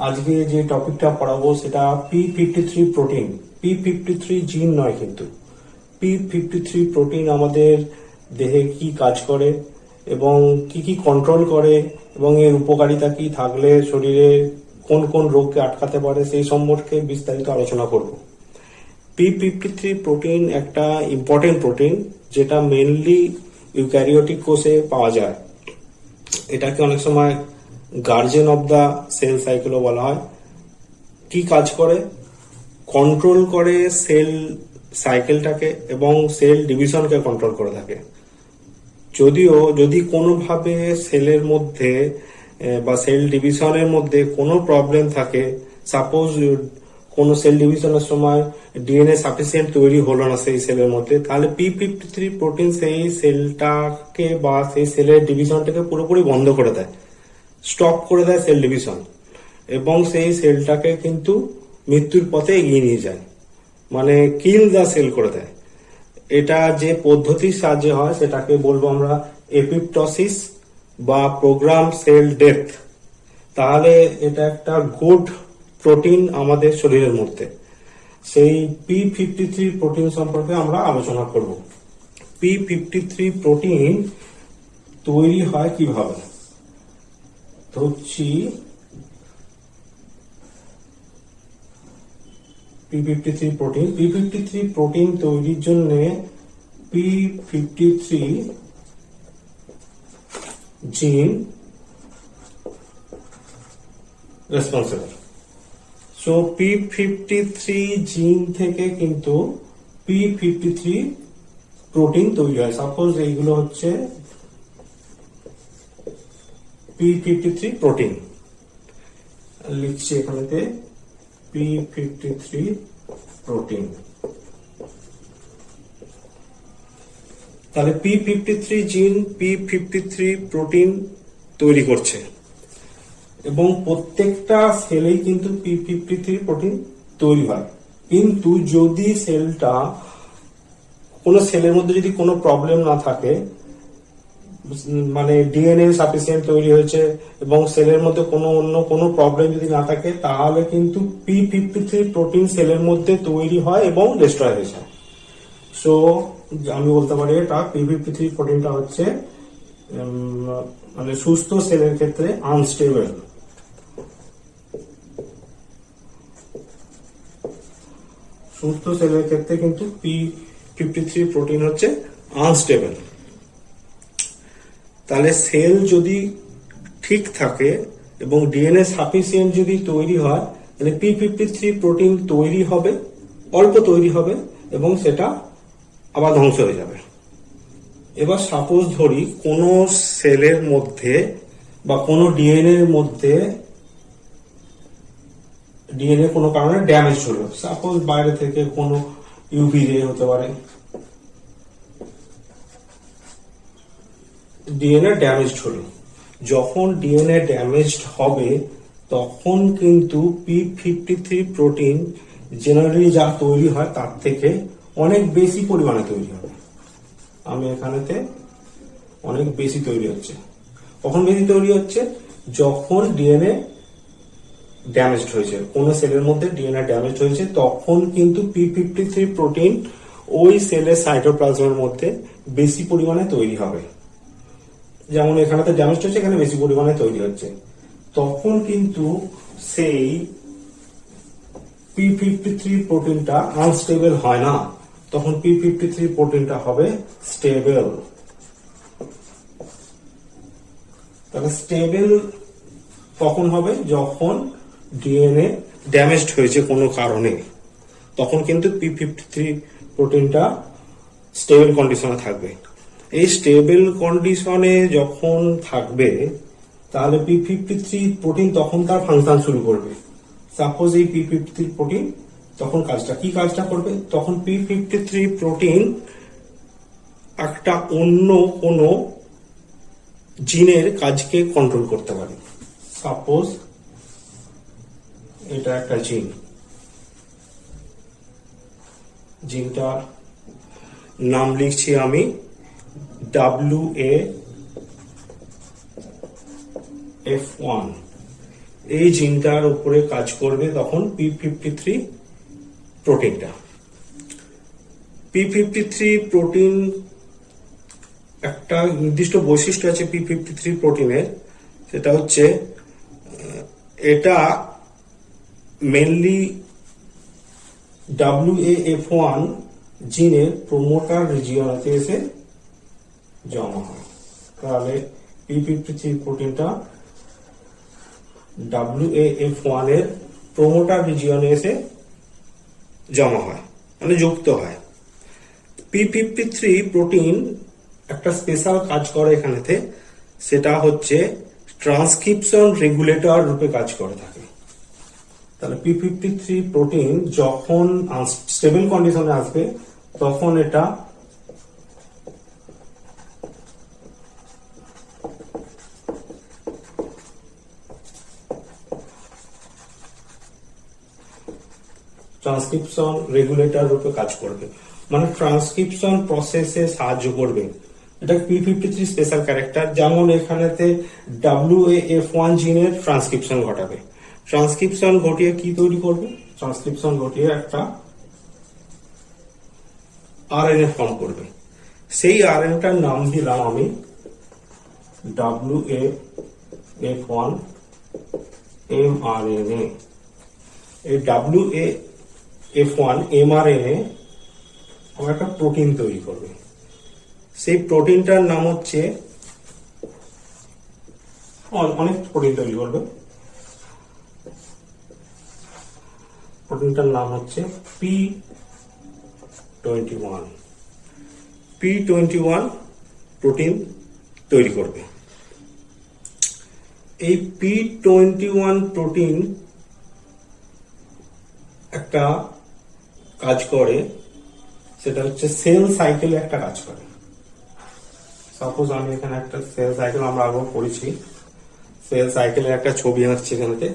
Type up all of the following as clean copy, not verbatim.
আজকে যে টপিকটা পড়াবো সেটা P53 প্রোটিন। P53 জিন নয়, কিন্তু P53 প্রোটিন আমাদের দেহে কি কাজ করে এবং কি কি কন্ট্রোল করে এবং এর উপকারিতা কি থাকলে শরীরে কোন কোন রোগকে আটকাতে পারে সেই সম্পর্কে বিস্তারিত আলোচনা করব। P53 প্রোটিন একটা ইম্পর্টেন্ট প্রোটিন যেটা মেনলি ইউক্যারিওটিক কোষে পাওয়া যায়। এটাকে অনেক সময় গার্জেন অফ দা সেল সাইকেলও বলা হয়। কি কাজ করে? কন্ট্রোল করে সেল সাইকেলটাকে এবং সেল ডিভিশনকে কন্ট্রোল করে থাকে। যদিও যদি কোনোভাবে সেলের মধ্যে বা সেল ডিভিশনের মধ্যে কোনো প্রবলেম থাকে, সাপোজ কোনো সেল ডিভিশনের সময় ডিএনএ সাফিসিয়েন্ট তৈরি হলো না সেই সেলের মধ্যে, তাহলে P53 প্রোটিন সেই সেলটাকে বা সেই সেলের ডিভিশনটাকে পুরোপুরি বন্ধ করে দেয়, স্টপ করে দেয় সেল ডিভিশন, এবং সেই সেলটাকে কিন্তু মৃত্যুর পথে এগিয়ে নিয়ে যায়, মানে কিল দা সেল করে দেয়। এটা যে পদ্ধতির সাহায্যে হয় সেটাকে বলবো আমরা এপিপটসিস বা প্রোগ্রাম সেল ডেথ। তাহলে এটা একটা গুড প্রোটিন আমাদের শরীরের মধ্যে। সেই P53 প্রোটিন সম্পর্কে আমরা আলোচনা করব। P53 প্রোটিন তৈরি হয় কিভাবে? ধরছি P53 প্রোটিন তৈরির জন্য P53 জিন রেসপন্সিবল। সো P53 জিন থেকে কিন্তু P53 প্রোটিন তৈরি হয়। সাপোজ এইগুলো হচ্ছে P53 প্রোটিন, লিখছি এখানেতে P53 প্রোটিন। তাহলে P53 জিন P53 প্রোটিন তৈরি করছে এবং প্রত্যেকটা সেলেই কিন্তু P53 প্রোটিন তৈরি হয়। কিন্তু যদি সেলটা কোনো সেলের মধ্যে যদি কোনো প্রবলেম না থাকে, মানে ডিএনএ সাফিসিয়েন্ট তৈরি হয়েছে এবং সেলের মধ্যে কোনো অন্য কোনো প্রবলেম যদি না থাকে, তাহলে কিন্তু P53 প্রোটিন সেলের মধ্যে তৈরি হয় এবং ডিস্ট্রয় হয়ে যায়। সো আমি বলতে পারি এটা P53 প্রোটিনটা হচ্ছে মানে সুস্থ সেলের ক্ষেত্রে আনস্টেবল। সুস্থ সেলের ক্ষেত্রে কিন্তু P53 প্রোটিন হচ্ছে আনস্টেবল। তাহলে সেল যদি ঠিক থাকে এবং ডিএনএ সাফিসিয়েন্ট যদি তৈরি হয়, তাহলে P53 প্রোটিন তৈরি হবে, অল্প তৈরি হবে এবং সেটা আবার ধ্বংস হয়ে যাবে। এবার সাপোজ ধরি কোনো সেলের মধ্যে বা কোনো ডিএনএ এর মধ্যে ডিএনএ কোনো কারণে ড্যামেজ হলো, সাপোজ বাইরে থেকে কোনো ইউভি রে হতে পারে, ডিএনএ ড্যামেজড হলো। যখন ডিএনএ ড্যামেজড হবে তখন কিন্তু P53 প্রোটিন জেনারেলি যা তৈরি হয় তার থেকে অনেক বেশি পরিমাণে তৈরি হবে। আমি এখানেতে অনেক বেশি তৈরি হচ্ছে। কখন বেশি তৈরি হচ্ছে? যখন ডিএনএ ড্যামেজড হয়েছে, কোন সেলের মধ্যে ডিএনএ ড্যামেজ হয়েছে, তখন কিন্তু P53 প্রোটিন ওই সেলের সাইটোপ্লাজমের মধ্যে বেশি পরিমাণে তৈরি হবে। যেমন এখানেতে ড্যামেজ হচ্ছে, এখানে বেশি পরিমাণে তৈরি হচ্ছে। তখন কিন্তু সেই P53 প্রোটিনটা আনস্টেবল হয় না, তখন P53 প্রোটিনটা হবে স্টেবল। তাহলে স্টেবল কখন হবে? যখন ডিএনএ ড্যামেজড হয়েছে কোনো কারণে, তখন কিন্তু P53 প্রোটিনটা স্টেবল কন্ডিশনে থাকবে। এই স্টেবল কন্ডিশনে যখন থাকবে তাহলে P53 প্রোটিন তখন তার ফাংশন শুরু করবে। সাপোজ এই P53 প্রোটিন তখন কাজটা করবে? তখন P53 প্রোটিন একটা অন্য কোনো জিনের কাজকে কন্ট্রোল করতে পারে। সাপোজ এটা একটা জিনটার নাম লিখছি আমি WA F1 এই জিনটার উপরে কাজ করবে তখন P53 প্রোটিনটা। P53 প্রোটিন একটা নির্দিষ্ট বৈশিষ্ট্য আছে P53 প্রোটিনের, সেটা হচ্ছে এটা মেনলি WAF1 জিনের প্রোমোটার রিজিয়নেতে এসে জমা হয়। তাহলে P53 প্রোটিনটা WAF1 এর প্রোমোটার রিজিয়নে এসে জমা হয়, মানে যুক্ত হয়। P53 প্রোটিন একটা স্পেশাল কাজ করে এখানেতে, সেটা হচ্ছে ট্রান্সক্রিপশন রেগুলেটর রূপে কাজ করে থাকে। তাহলে P53 প্রোটিন যখন স্টেবল কন্ডিশনে আসবে তখন এটা ট্রান্সক্রিপশন রেগুলেটর রূপে কাজ করবে, মানে ট্রান্সক্রিপশন প্রসেসে সাহায্য করবে। এটা P53 স্পেশাল ক্যারেক্টার। যেমন এখানেতে WAF1 জিনের ট্রান্সক্রিপশন ঘটাবে, ট্রান্সক্রিপশন ঘটিয়ে কি তৈরি করবে, ট্রান্সক্রিপশন ঘটিয়ে একটা RNA ফর্ম করবে। সেই RNAটার নাম দিলাম আমি WAF1 mRNA। এই WAF1 mRNA একটা প্রোটিন তৈরি করবে। সেই প্রোটিনটার নাম হচ্ছে, অনেক প্রোটিন তৈরি করবে, প্রোটিনটার নাম হচ্ছে P21। P21 প্রোটিন তৈরি করবে। এই P21 প্রোটিন একটা কাজ করে, সেটা হচ্ছে সেল সাইকেলে একটা কাজ করে। সাপোজ আমি এখানে একটা সেল সাইকেল, আমরা আগেও পড়েছি, সেল সাইকেলের একটা ছবি আঁকছি এখানেতে।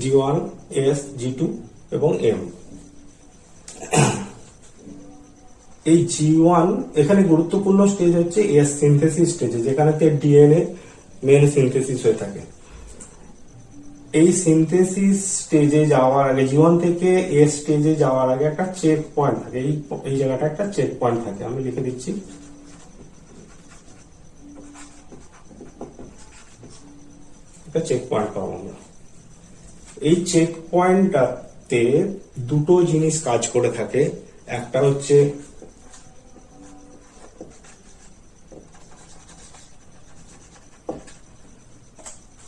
G1, S, G2 এবং M। এই G1 এখানে গুরুত্বপূর্ণ স্টেজ হচ্ছে S সিনথেসিস স্টেজে, যেখানেতে ডিএনএ মেন সিনথেসিস হয়ে থাকে। এই সিনথেসিস স্টেজে যাওয়ার আগে, G1 থেকে S স্টেজে যাওয়ার আগে একটা চেক পয়েন্ট থাকে। এই জায়গাটা একটা চেক পয়েন্ট থাকে, আমি লিখে দিচ্ছি। একটা চেক পয়েন্ট পাবো আমরা। এই চেক পয়েন্টটাতে দুটো জিনিস কাজ করে থাকে। একটা হচ্ছে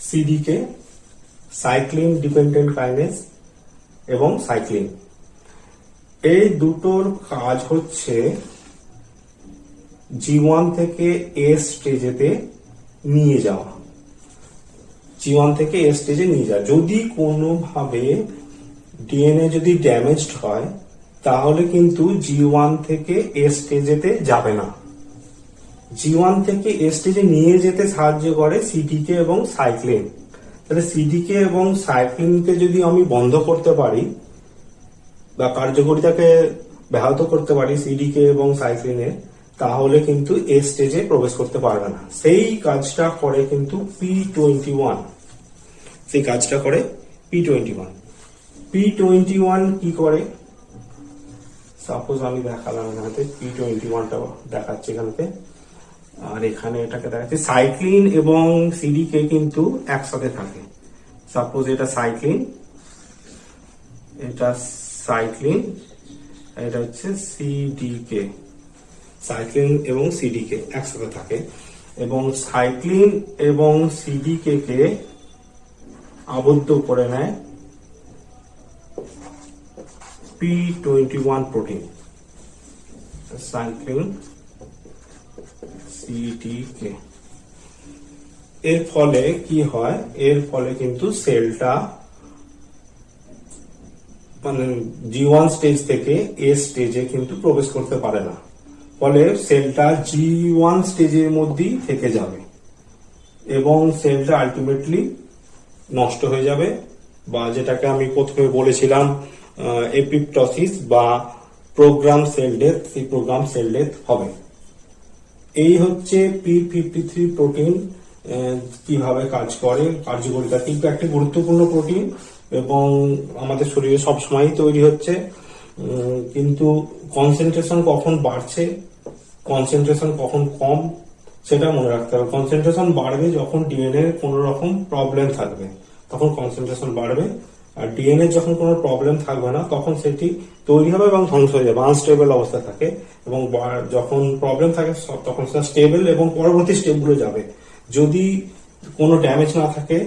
CDK, সাইক্লিন ডিপেন্ডেন্ট কাইনেজ, এবং সাইক্লিন। এই দুটোর কাজ হচ্ছে G1 থেকে S স্টেজেতে নিয়ে যাওয়া, G1 থেকে S স্টেজে নিয়ে যাওয়া। যদি কোনোভাবে ডিএনএ যদি ড্যামেজড হয় তাহলে কিন্তু G1 থেকে S স্টেজেতে যাবে না। G1 থেকে S স্টেজে নিয়ে যেতে সাহায্য করে CDK এবং সাইক্লিন। তাহলে CDK এবং সাইক্লিনকে যদি আমি বন্ধ করতে পারি বা কার্যকরিতাকে ব্যাহত করতে পারি CDK এবং সাইক্লিনের, তাহলে কিন্তু S স্টেজে প্রবেশ করতে পারবে না। সেই কাজটা করে কিন্তু P21। সেই কাজটা করে P21। P21 কি করে, সাপোজ আমি দেখালাম এখানে P21টা দেখাচ্ছি এখানে, আর এখানে এটাকে দেখাচ্ছি। সাইক্লিন এবং সিডিকে কিন্তু একসাথে থাকে। সাপোজ এটা সাইক্লিন, এটা সাইক্লিন, এটা হচ্ছে সিডিকে। সাইক্লিন এবং সিডিকে একসাথে থাকে, এবং সাইক্লিন এবং সিডিকে কে আবদ্ধ করে নেয় P21 প্রোটিন। সাইক্লিন সিডিকে, এর ফলে কি হয়, এর ফলে কিন্তু সেলটা মানে G1 স্টেজ থেকে S স্টেজে কিন্তু প্রবেশ করতে পারে না। ফলে সেলটা G1 স্টেজের মধ্যেই থেকে যাবে এবং সেলটা আলটিমেটলি নষ্ট হয়ে যাবে বা যেটাকে আমি প্রথমে বলেছিলাম এপিপ্টসিস বা প্রোগ্রাম সেল ডেথ, সেই প্রোগ্রাম সেল ডেথ হবে। এই হচ্ছে P53 প্রোটিন কিভাবে কাজ করে, কার্যকারিতা। কিন্তু একটি গুরুত্বপূর্ণ প্রোটিন এবং আমাদের শরীরে সবসময়ই তৈরি হচ্ছে, কিন্তু কনসেন্ট্রেশন কখন বাড়ছে, কনসেন্ট্রেশন কখন কম, সেটা মনে রাখতে হবে। কনসেন্ট্রেশন বাড়বে যখন ডিএনএ কোনো রকম প্রবলেম থাকবে, তখন কনসেন্ট্রেশন বাড়বে। আর ডিএনএ যখন কোনো প্রবলেম থাকবে না, তখন সেটি তৈরি হবে এবং ধ্বংস হয়ে যাবে, আনস্টেবল অবস্থা থাকে। এবং যখন প্রবলেম থাকে তখন সেটা স্টেবল এবং পরবর্তী স্টেপগুলো যাবে। যদি কোনো ড্যামেজ না থাকে,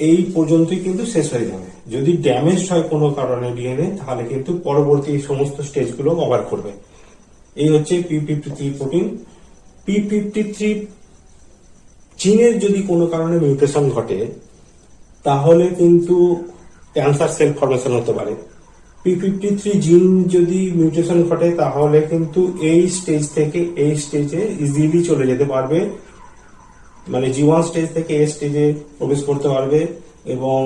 এই পর্যন্তই কিন্তু শেষ হয়ে যাবে। যদি ড্যামেজ হয় কোনো কারণে ডিএনএ, তাহলে কিন্তু পরবর্তী সমস্ত স্টেজগুলো কভার করবে। এই হচ্ছে P53 প্রোটিন। P53 জিনের যদি কোনো কারণে মিউটেশন ঘটে, তাহলে কিন্তু ক্যান্সার সেল ফরমেশন হতে পারে। P53 জিন যদি মিউটেশন ঘটে, তাহলে কিন্তু এই স্টেজ থেকে এই স্টেজে ইজিলি চলে যেতে পারবে, মানে G1 স্টেজ থেকে এই স্টেজে প্রবেশ করতে পারবে এবং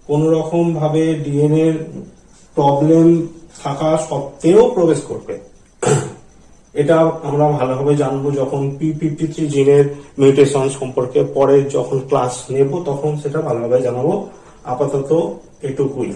কোন রকম ভাবে ডিএনএ প্রবলেম থাকা সত্ত্বেও প্রবেশ করবে। এটা আমরা ভালোভাবে জানবো যখন P53 জিনের মিউটেশন সম্পর্কে পরে যখন ক্লাস নেব, তখন সেটা ভালোভাবে জানাবো। আপাতত এটুকুই।